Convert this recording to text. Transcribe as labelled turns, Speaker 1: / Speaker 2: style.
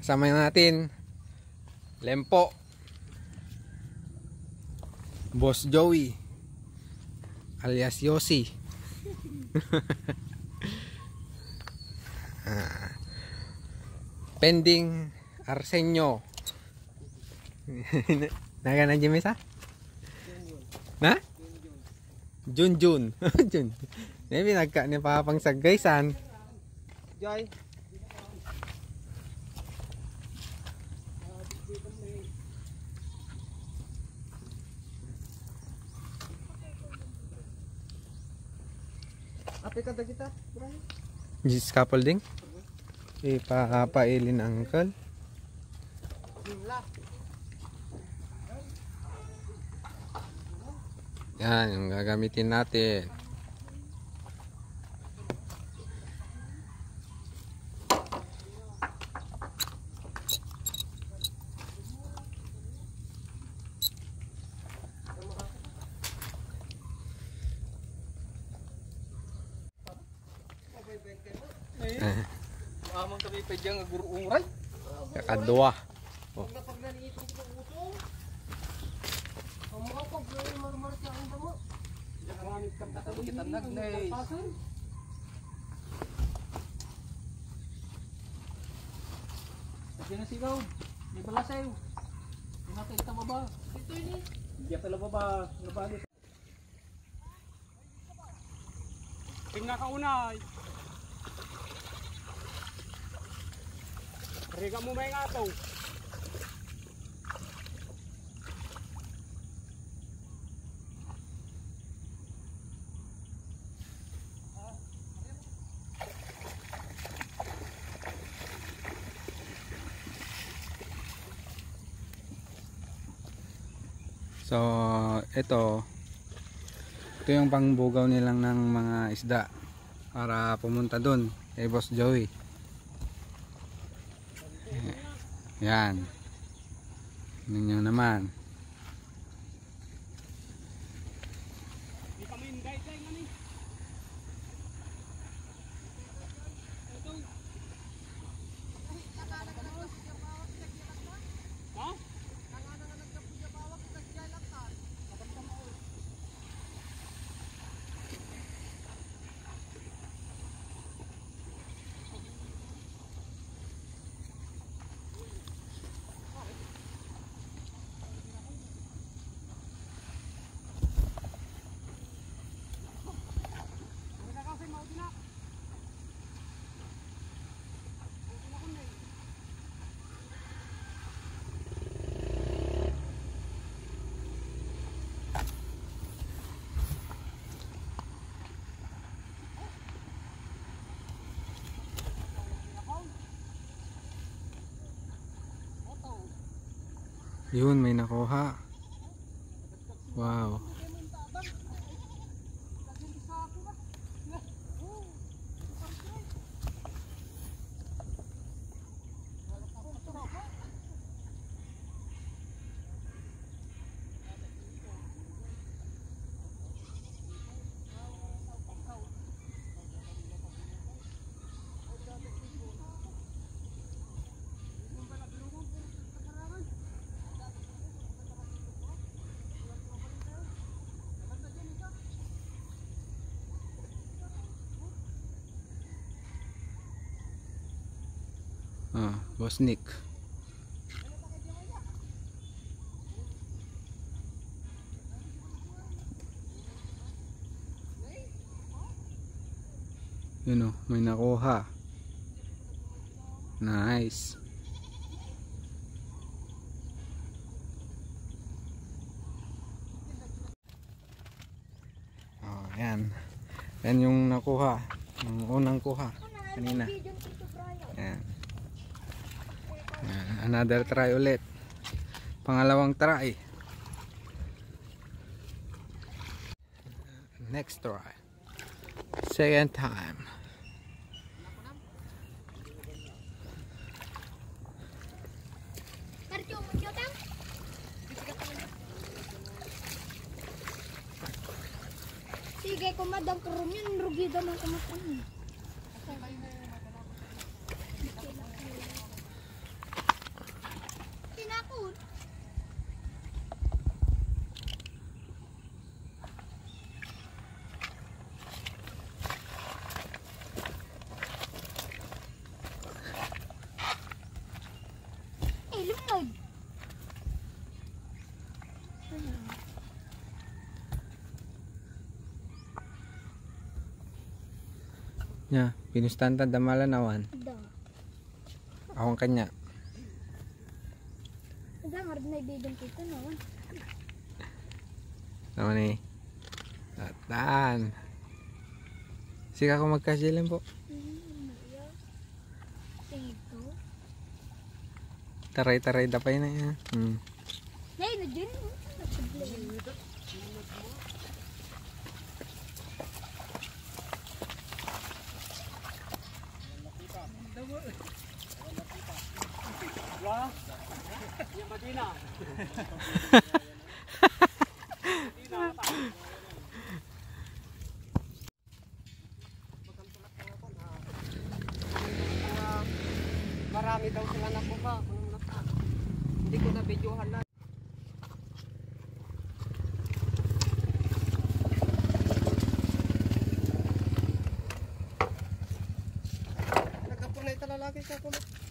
Speaker 1: Kasama natin Lempo, Boss Joey alias Yossi. Pending Arsenio. Naga na Jimmy sa? Na? Junjun. Jun. Maybe nagka ni papang saggaysan.
Speaker 2: Joy. Ape kada kita, Brian.
Speaker 1: Jis scaffolding. Ipapailin uncle. Yan yung gagamitin natin.
Speaker 2: Amang kami pedyang agurong ray.
Speaker 1: Kakadwa. Oh.
Speaker 2: Sinasigaw, may balasaw. Pinatay kita baba. Ito ini. Diya pala baba, nabali. Tingnan ka unay. Riga mo may nga to.
Speaker 1: So, ito yung pangbugaw nilang ng mga isda para pumunta dun kay Boss Joey. Yan. Ninyo naman. Yun, may nakuha. Wow. Boss Nick. Yun o, may nakuha. Nice. Oh, yan. Yan yung nakuha. Yung unang kuha kanina. Yan. Another try ulit. Pangalawang try. Next try. Second time.
Speaker 3: Sige, kumadang karoon yun. Rugi daw ng kumatang. sunod.
Speaker 1: Nya, pinustanta damala nawan.
Speaker 3: Da.
Speaker 1: Awang kanya.
Speaker 3: Ada ngarap na ibibig kita naman.
Speaker 1: Naman eh. Tatan. Sika ko magkasilin po.
Speaker 3: Ito.
Speaker 1: Taray-taray dapay na yan.
Speaker 3: Nay, na dyan.
Speaker 2: Wah. Yang Madina. Marami daw sila nakuha. Hindi ko na videohan na. Nagkapunay talalaki sa kulot.